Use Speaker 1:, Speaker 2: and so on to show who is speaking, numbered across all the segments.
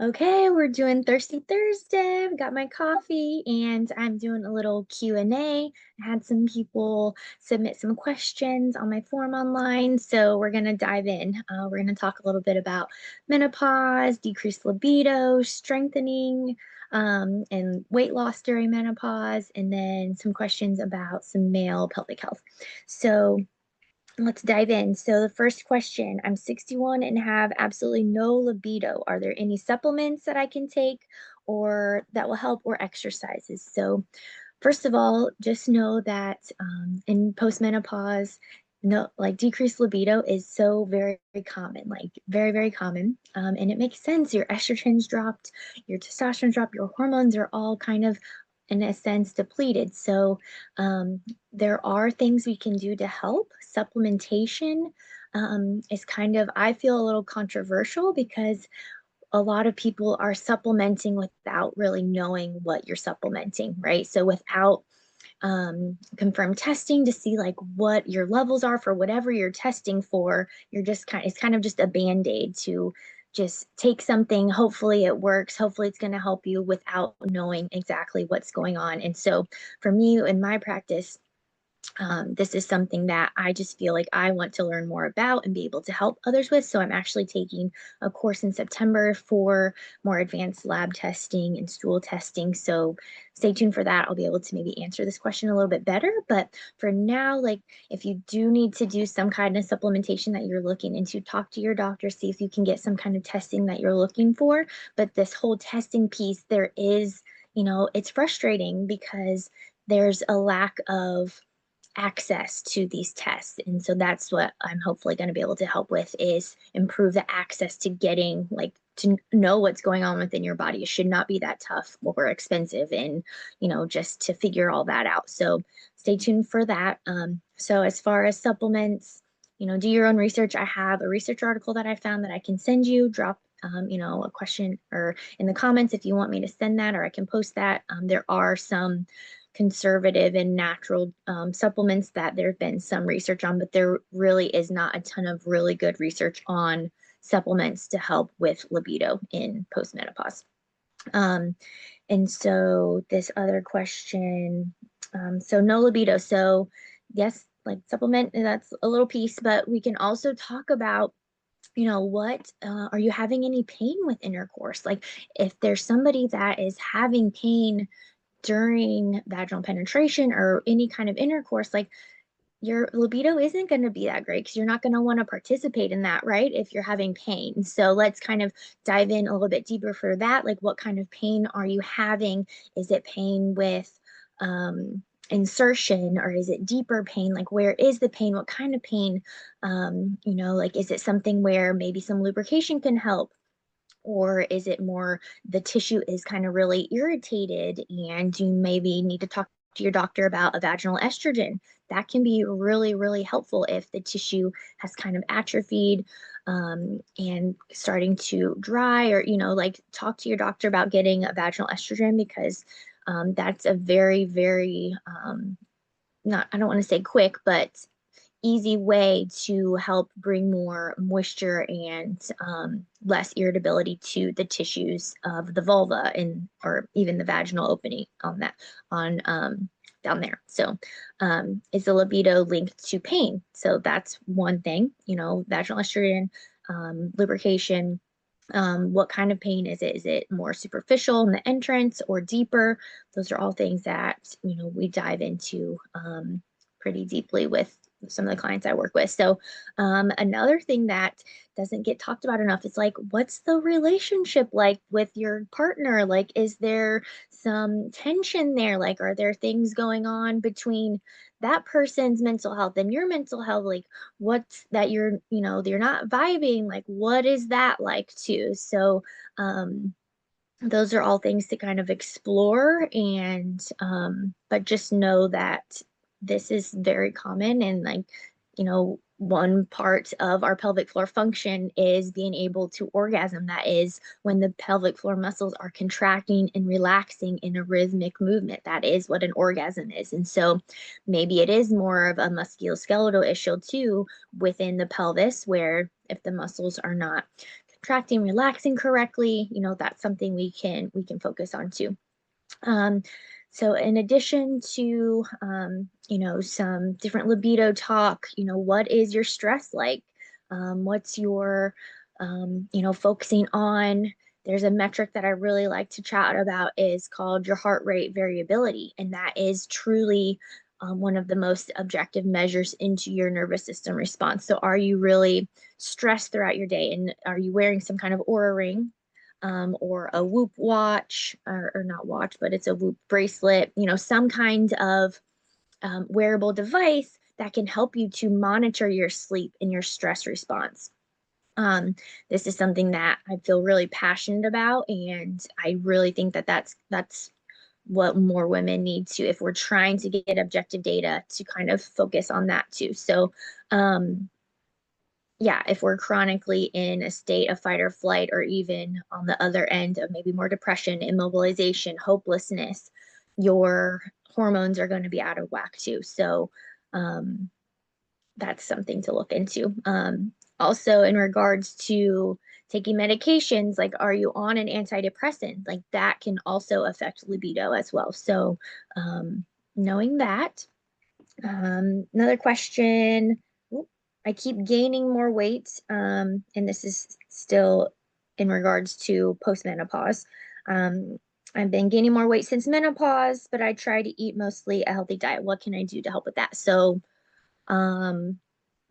Speaker 1: Okay, we're doing Thirsty Thursday. I've got my coffee and I'm doing a little Q&A. I had some people submit some questions on my form online, so we're going to dive in. We're going to talk a little bit about menopause, decreased libido, strengthening, and weight loss during menopause, and then some questions about some male pelvic health. So let's dive in. So the first question, I'm 61 and have absolutely no libido. Are there any supplements that I can take or that will help or exercises? So first of all, just know that in postmenopause, no, like decreased libido is so very, very common, like very, very common. And it makes sense. Your estrogen's dropped, your testosterone's dropped, your hormones are all kind of, in a sense, depleted. So there are things we can do to help. Supplementation is kind of, I feel a little controversial because a lot of people are supplementing without really knowing what you're supplementing, right? So without confirmed testing to see like what your levels are for whatever you're testing for, you're just it's kind of just a band-aid to just take something. Hopefully it works. Hopefully it's going to help you without knowing exactly what's going on. And so for me in my practice, this is something that I just feel like I want to learn more about and be able to help others with. So I'm actually taking a course in September for more advanced lab testing and stool testing. So stay tuned for that. I'll be able to maybe answer this question a little bit better. But for now, like if you do need to do some kind of supplementation that you're looking into, talk to your doctor, see if you can get some kind of testing that you're looking for. But this whole testing piece, there is, it's frustrating because there's a lack of access to these tests. And so that's what I'm hopefully going to be able to help with is improve the access to getting like to know what's going on within your body. It should not be that tough or expensive and, just to figure all that out. So stay tuned for that. So as far as supplements, do your own research. I have a research article that I found that I can send you, drop a question or in the comments if you want me to send that, or I can post that. There are some conservative and natural supplements that there have been some research on, but there really is not a ton of really good research on supplements to help with libido in postmenopause. Um, and so this other question, so no libido. So yes, like supplement, that's a little piece, but we can also talk about what are you having any pain with intercourse? Like if there's somebody that is having pain during vaginal penetration or any kind of intercourse, like your libido isn't going to be that great because you're not going to want to participate in that, right? If you're having pain. So let's kind of dive in a little bit deeper for that. Like, what kind of pain are you having? Is it pain with insertion or is it deeper pain? Like, where is the pain? What kind of pain? Like, is it something where maybe some lubrication can help? Or is it more the tissue is kind of really irritated and you maybe need to talk to your doctor about a vaginal estrogen? That can be really, really helpful if the tissue has kind of atrophied and starting to dry, or, like talk to your doctor about getting a vaginal estrogen because that's a very, very, not, I don't want to say quick, but easy way to help bring more moisture and less irritability to the tissues of the vulva and or even the vaginal opening on that on down there. So is the libido linked to pain? So that's one thing, vaginal estrogen, lubrication. What kind of pain is it? Is it more superficial in the entrance or deeper? Those are all things that, we dive into pretty deeply with some of the clients I work with. So another thing that doesn't get talked about enough is like, what's the relationship like with your partner? Like, is there some tension there? Like, are there things going on between that person's mental health and your mental health? Like, what's that you're not vibing? Like, what is that like too? So, those are all things to kind of explore and but just know that this is very common and like one part of our pelvic floor function is being able to orgasm. That is when the pelvic floor muscles are contracting and relaxing in a rhythmic movement. That is what an orgasm is. And so maybe it is more of a musculoskeletal issue too within the pelvis, where if the muscles are not contracting, relaxing correctly, that's something we can focus on too. Um, so in addition to, some different libido talk, what is your stress like? What's your, focusing on? There's a metric that I really like to chat about is called your heart rate variability. And that is truly one of the most objective measures into your nervous system response. So are you really stressed throughout your day? And are you wearing some kind of Aura ring? Or a Whoop watch, or not watch, but it's a Whoop bracelet, some kind of wearable device that can help you to monitor your sleep and your stress response. Um, this is something that I feel really passionate about, and I really think that that's what more women need to, if we're trying to get objective data, to kind of focus on that too. So, yeah, if we're chronically in a state of fight or flight, or even on the other end of maybe more depression, immobilization, hopelessness, your hormones are going to be out of whack too. So um, that's something to look into. Also, in regards to taking medications, like are you on an antidepressant? Like that can also affect libido as well. So knowing that. Another question. I keep gaining more weight, and this is still in regards to postmenopause. I've been gaining more weight since menopause, but I try to eat mostly a healthy diet. What can I do to help with that? So, um,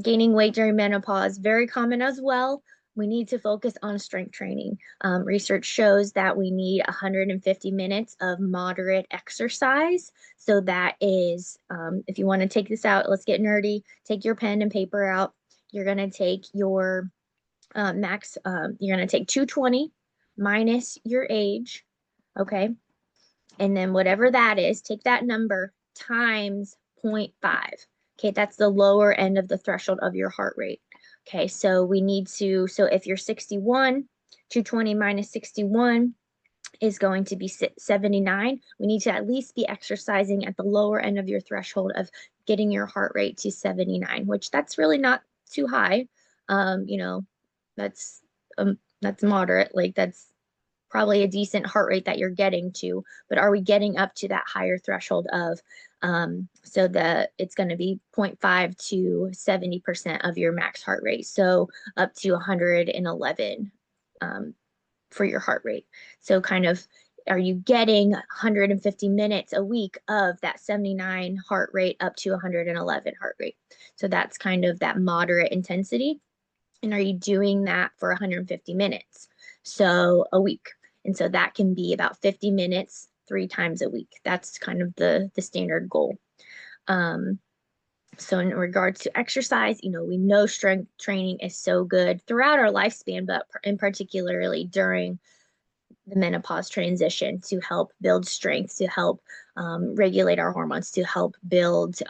Speaker 1: gaining weight during menopause, very common as well. We need to focus on strength training. Research shows that we need 150 minutes of moderate exercise. So that is, if you want to take this out, let's get nerdy. Take your pen and paper out. You're going to take your you're going to take 220 minus your age. Okay. And then whatever that is, take that number times zero point 0.5. Okay, that's the lower end of the threshold of your heart rate. Okay, so we need to, so if you're 61, 220 minus 61 is going to be 79. We need to at least be exercising at the lower end of your threshold of getting your heart rate to 79, which that's really not too high. You know, that's moderate. Like that's probably a decent heart rate that you're getting to, but are we getting up to that higher threshold of, so that it's going to be 0.5 to 70% of your max heart rate. So up to 111 for your heart rate. So kind of, are you getting 150 minutes a week of that 79 heart rate up to 111 heart rate? So that's kind of that moderate intensity. And are you doing that for 150 minutes? So a week. And so that can be about 50 minutes 3 times a week. That's kind of the standard goal. So in regards to exercise, we know strength training is so good throughout our lifespan, but in particularly during the menopause transition, to help build strength, to help regulate our hormones, to help build,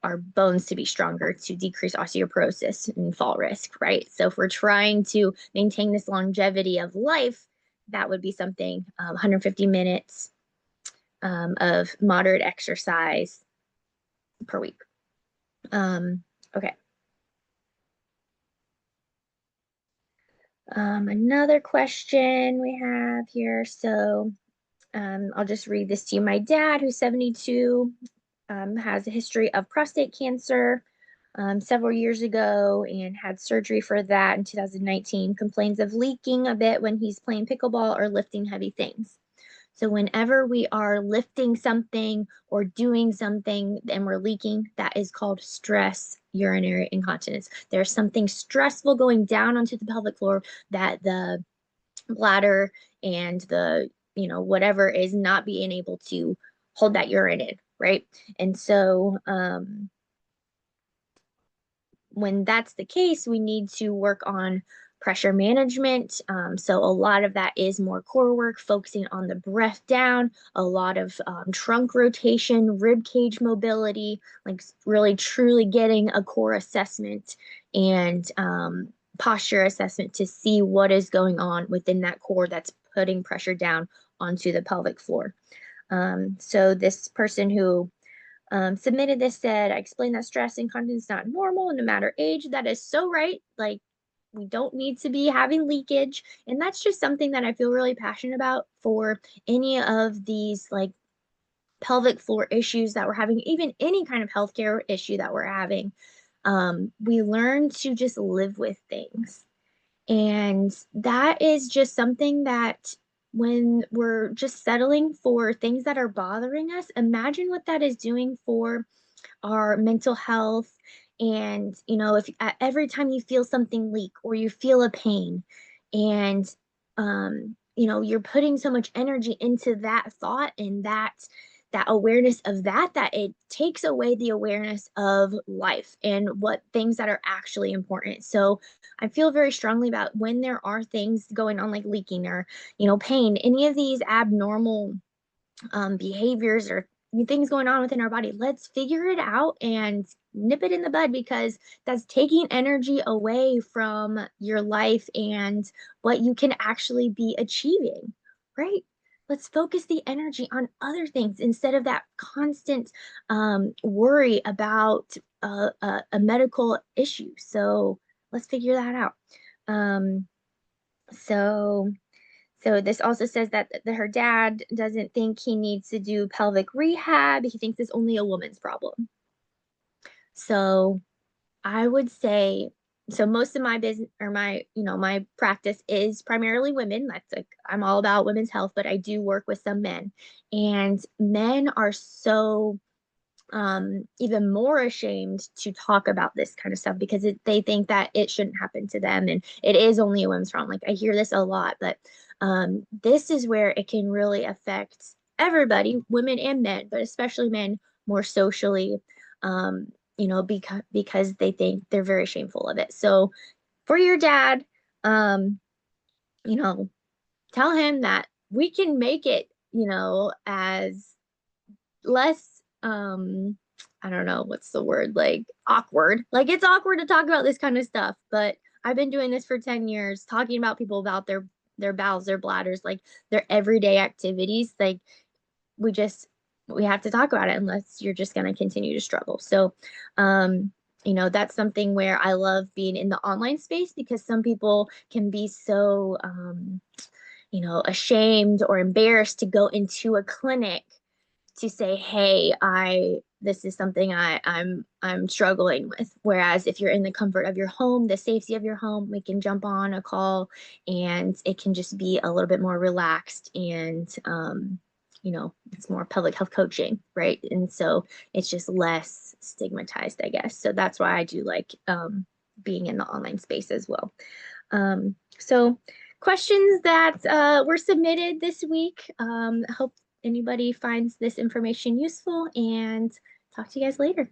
Speaker 1: our bones to be stronger, to decrease osteoporosis and fall risk, right? So if we're trying to maintain this longevity of life, that would be something, 150 minutes of moderate exercise per week. Okay. Another question we have here. So I'll just read this to you. My dad, who's 72, has a history of prostate cancer several years ago and had surgery for that in 2019. Complains of leaking a bit when he's playing pickleball or lifting heavy things. So whenever we are lifting something or doing something and we're leaking, that is called stress urinary incontinence. There's something stressful going down onto the pelvic floor that the bladder and the, whatever is not being able to hold that urine in, right? And so when that's the case, we need to work on pressure management. So a lot of that is more core work, focusing on the breath down, a lot of trunk rotation, rib cage mobility, like really truly getting a core assessment and posture assessment to see what is going on within that core that's putting pressure down onto the pelvic floor. So this person who submitted this said, I explained that stress incontinence is not normal no matter age. That is so right. Like We don't need to be having leakage. And that's just something that I feel really passionate about for any of these like pelvic floor issues that we're having, even any kind of healthcare issue that we're having. We learn to just live with things. And that is just something that when we're just settling for things that are bothering us, imagine what that is doing for our mental health. And, if every time you feel something leak or you feel a pain and, you're putting so much energy into that thought and that awareness of that it takes away the awareness of life and what things that are actually important. So I feel very strongly about when there are things going on like leaking or, pain, any of these abnormal behaviors or things going on within our body. Let's figure it out and nip it in the bud because that's taking energy away from your life and what you can actually be achieving, right? Let's focus the energy on other things instead of that constant worry about a medical issue. So let's figure that out. Um, so so this also says that her dad doesn't think he needs to do pelvic rehab. He thinks it's only a woman's problem. So I would say, so most of my business or my practice is primarily women. That's like, I'm all about women's health, but I do work with some men. And men are so even more ashamed to talk about this kind of stuff because they think that it shouldn't happen to them and it is only a women's problem. Like I hear this a lot, but this is where it can really affect everybody, women and men, but especially men more socially, because they think they're very shameful of it. So for your dad, um, you know, tell him that we can make it, as less I don't know what's the word, like awkward. Like it's awkward to talk about this kind of stuff, but I've been doing this for 10 years talking about people about their bowels, their bladders, like their everyday activities. Like we just we have to talk about it unless you're just going to continue to struggle. So that's something where I love being in the online space because some people can be so ashamed or embarrassed to go into a clinic to say, hey, I this is something I'm struggling with. Whereas if you're in the comfort of your home, the safety of your home, we can jump on a call and it can just be a little bit more relaxed and it's more public health coaching, right? And so it's just less stigmatized, I guess. So that's why I do like being in the online space as well. So questions that were submitted this week. I hope anybody finds this information useful and talk to you guys later.